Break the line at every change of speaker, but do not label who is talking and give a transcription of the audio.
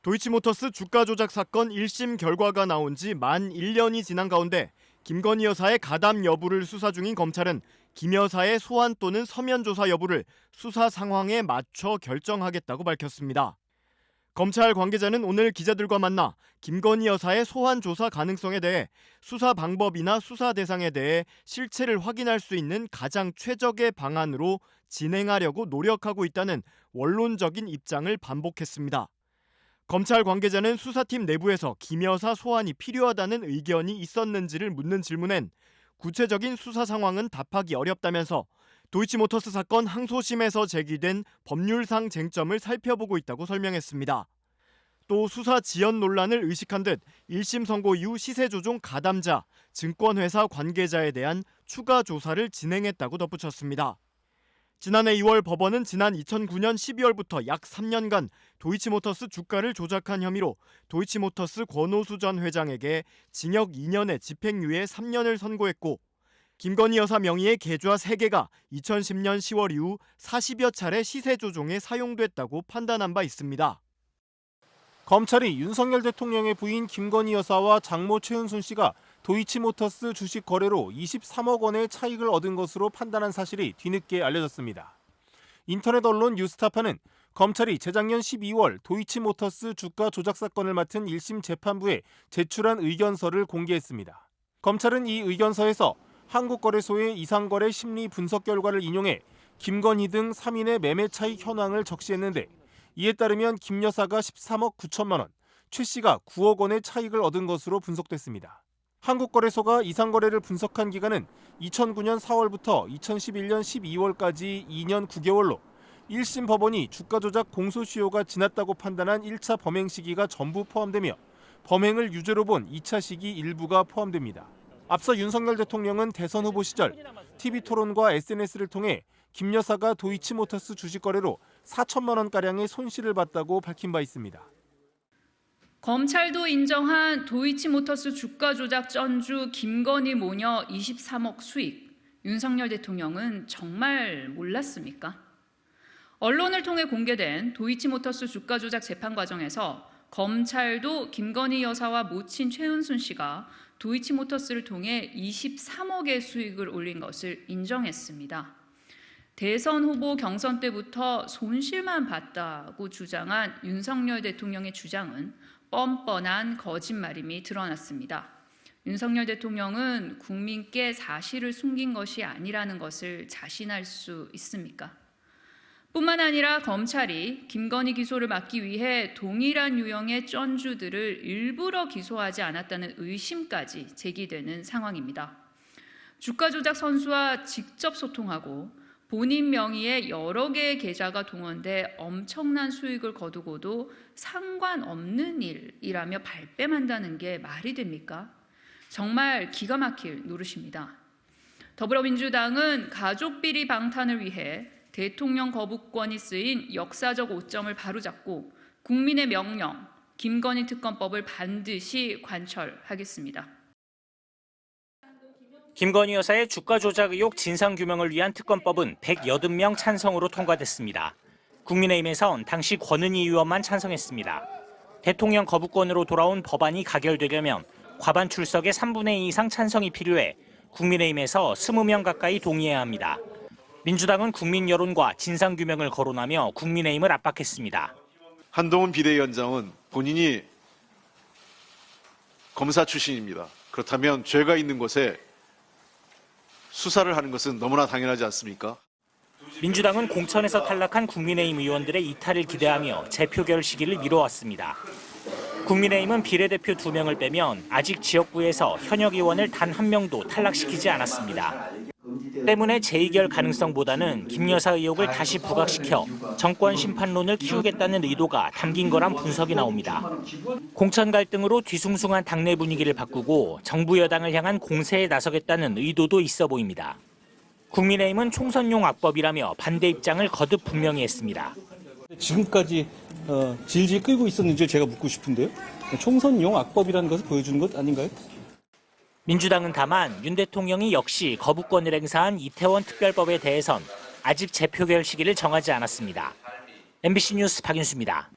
도이치모터스 주가 조작 사건 1심 결과가 나온 지 만 1년이 지난 가운데 김건희 여사의 가담 여부를 수사 중인 검찰은 김 여사의 소환 또는 서면 조사 여부를 수사 상황에 맞춰 결정하겠다고 밝혔습니다. 검찰 관계자는 오늘 기자들과 만나 김건희 여사의 소환 조사 가능성에 대해 수사 방법이나 수사 대상에 대해 실체를 확인할 수 있는 가장 최적의 방안으로 진행하려고 노력하고 있다는 원론적인 입장을 반복했습니다. 검찰 관계자는 수사팀 내부에서 김 여사 소환이 필요하다는 의견이 있었는지를 묻는 질문엔 구체적인 수사 상황은 답하기 어렵다면서 도이치모터스 사건 항소심에서 제기된 법률상 쟁점을 살펴보고 있다고 설명했습니다. 또 수사 지연 논란을 의식한 듯 1심 선고 이후 시세 조종 가담자, 증권회사 관계자에 대한 추가 조사를 진행했다고 덧붙였습니다. 지난해 2월 법원은 지난 2009년 12월부터 약 3년간 도이치모터스 주가를 조작한 혐의로 도이치모터스 권오수 전 회장에게 징역 2년에 집행유예 3년을 선고했고 김건희 여사 명의의 계좌 3개가 2010년 10월 이후 40여 차례 시세 조종에 사용됐다고 판단한 바 있습니다.
검찰이 윤석열 대통령의 부인 김건희 여사와 장모 최은순 씨가 도이치모터스 주식 거래로 23억 원의 차익을 얻은 것으로 판단한 사실이 뒤늦게 알려졌습니다. 인터넷 언론 뉴스타파는 검찰이 재작년 12월 도이치모터스 주가 조작 사건을 맡은 1심 재판부에 제출한 의견서를 공개했습니다. 검찰은 이 의견서에서 한국거래소의 이상거래 심리 분석 결과를 인용해 김건희 등 3인의 매매 차익 현황을 적시했는데 이에 따르면 김 여사가 13억 9천만 원, 최 씨가 9억 원의 차익을 얻은 것으로 분석됐습니다. 한국거래소가 이상거래를 분석한 기간은 2009년 4월부터 2011년 12월까지 2년 9개월로 1심 법원이 주가 조작 공소시효가 지났다고 판단한 1차 범행 시기가 전부 포함되며 범행을 유죄로 본 2차 시기 일부가 포함됩니다. 앞서 윤석열 대통령은 대선 후보 시절 TV토론과 SNS를 통해 김 여사가 도이치모터스 주식 거래로 4천만 원가량의 손실을 봤다고 밝힌 바 있습니다.
검찰도 인정한 도이치모터스 주가 조작 전주 김건희 모녀 23억 수익. 윤석열 대통령은 정말 몰랐습니까? 언론을 통해 공개된 도이치모터스 주가 조작 재판 과정에서 검찰도 김건희 여사와 모친 최은순 씨가 도이치모터스를 통해 23억의 수익을 올린 것을 인정했습니다. 대선 후보 경선 때부터 손실만 봤다고 주장한 윤석열 대통령의 주장은 뻔뻔한 거짓말임이 드러났습니다. 윤석열 대통령은 국민께 사실을 숨긴 것이 아니라는 것을 자신할 수 있습니까? 뿐만 아니라 검찰이 김건희 기소를 막기 위해 동일한 유형의 전주들을 일부러 기소하지 않았다는 의심까지 제기되는 상황입니다. 주가 조작 선수와 직접 소통하고 본인 명의의 여러 개의 계좌가 동원돼 엄청난 수익을 거두고도 상관없는 일이라며 발뺌한다는 게 말이 됩니까? 정말 기가 막힐 노릇입니다. 더불어민주당은 가족비리 방탄을 위해 대통령 거부권이 쓰인 역사적 오점을 바로잡고 국민의 명령, 김건희 특검법을 반드시 관철하겠습니다.
김건희 여사의 주가 조작 의혹 진상규명을 위한 특검법은 180명 찬성으로 통과됐습니다. 국민의힘에선 당시 권은희 의원만 찬성했습니다. 대통령 거부권으로 돌아온 법안이 가결되려면 과반 출석의 3분의 2 이상 찬성이 필요해 국민의힘에서 20명 가까이 동의해야 합니다. 민주당은 국민 여론과 진상규명을 거론하며 국민의힘을 압박했습니다.
한동훈 비대위원장은 본인이 검사 출신입니다. 그렇다면 죄가 있는 곳에 수사를 하는 것은 너무나 당연하지 않습니까?
민주당은 공천에서 탈락한 국민의힘 의원들의 이탈을 기대하며 재표결 시기를 미뤄왔습니다. 국민의힘은 비례대표 2명을 빼면 아직 지역구에서 현역 의원을 단 1명도 탈락시키지 않았습니다. 때문에 재의결 가능성보다는 김 여사 의혹을 다시 부각시켜 정권 심판론을 키우겠다는 의도가 담긴 거란 분석이 나옵니다. 공천 갈등으로 뒤숭숭한 당내 분위기를 바꾸고 정부 여당을 향한 공세에 나서겠다는 의도도 있어 보입니다. 국민의힘은 총선용 악법이라며 반대 입장을 거듭 분명히 했습니다.
지금까지 질질 끌고 있었는지 제가 묻고 싶은데요. 총선용 악법이라는 것을 보여주는 것 아닌가요?
민주당은 다만 윤 대통령이 역시 거부권을 행사한 이태원 특별법에 대해선 아직 재표결 시기를 정하지 않았습니다. MBC 뉴스 박윤수입니다.